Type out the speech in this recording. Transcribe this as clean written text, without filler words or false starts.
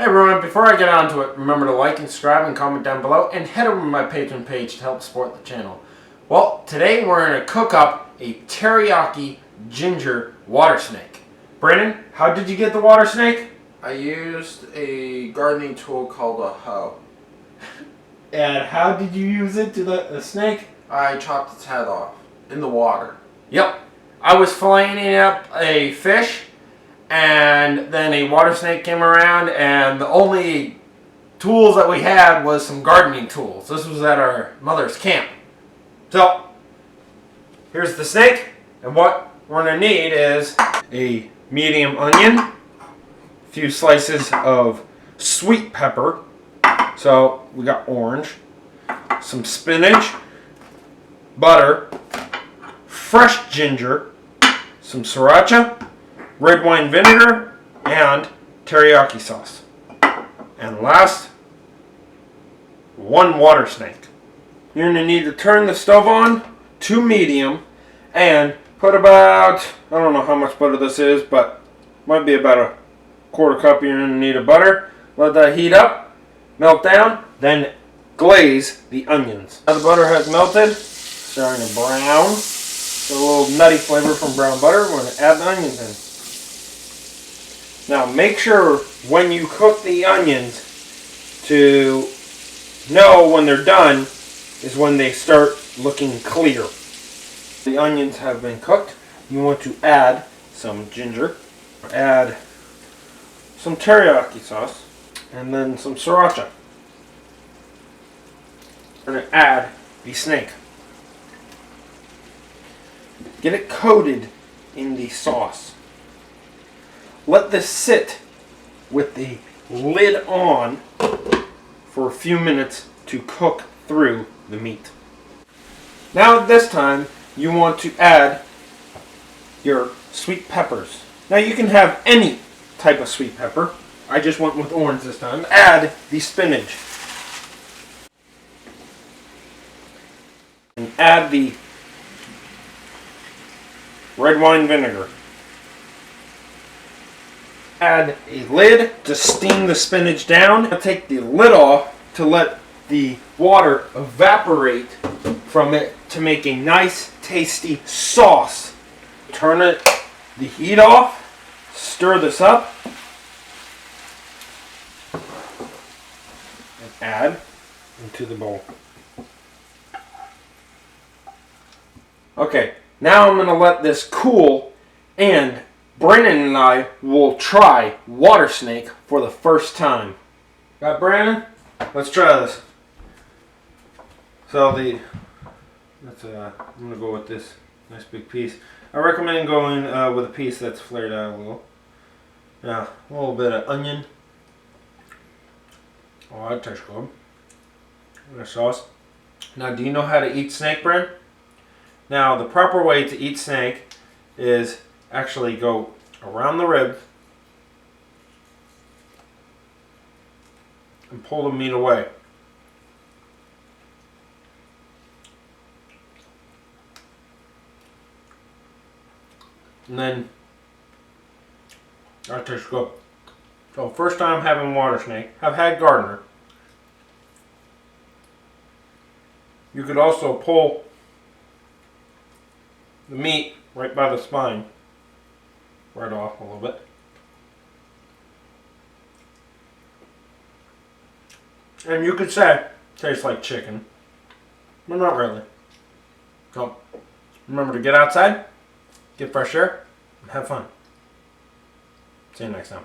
Hey everyone, before I get on to it, remember to like and subscribe and comment down below and head over to my Patreon page to help support the channel. Well, today we're going to cook up a teriyaki ginger water snake. Brandon, how did you get the water snake? I used a gardening tool called a hoe. And how did you use it to the snake? I chopped its head off in the water. Yep. I was filleting up a fish and then a water snake came around and the only tools that we had was some gardening tools. This was at our mother's camp. So, here's the snake, and what we're going to need is a medium onion, a few slices of sweet pepper, so we got orange, some spinach, butter, fresh ginger, some sriracha, red wine vinegar, and teriyaki sauce. And last, one water snake. You're going to need to turn the stove on to medium and put about, I don't know how much butter this is, but might be about a quarter cup you're going to need of butter. Let that heat up, melt down, then glaze the onions. Now the butter has melted, starting to brown. Got a little nutty flavor from brown butter. We're going to add the onions in. Now make sure when you cook the onions to know when they're done is when they start looking clear. The onions have been cooked. You want to add some ginger, add some teriyaki sauce, and then some sriracha. We're going to add the snake. Get it coated in the sauce. Let this sit with the lid on for a few minutes to cook through the meat. Now at this time, you want to add your sweet peppers. Now you can have any type of sweet pepper. I just went with orange this time. Add the spinach. And add the red wine vinegar. Add a lid to steam the spinach down. Take the lid off to let the water evaporate from it to make a nice tasty sauce. Turn the heat off, stir this up, and add into the bowl. Okay, now I'm going to let this cool, and Brandon and I will try water snake for the first time. Got Brandon? Let's try this. So I'm gonna go with this nice big piece. I recommend going with a piece that's flared out a little. Now a little bit of onion. Oh, that tastes good. And a sauce. Now, do you know how to eat snake, Brandon? Now, the proper way to eat snake is actually go around the rib and pull the meat away. And then that tastes good. So first time having water snake. I've had gardener. You could also pull the meat right by the spine. Right off a little bit. And you could say it tastes like chicken, but not really. So remember to get outside, get fresh air, and have fun. See you next time.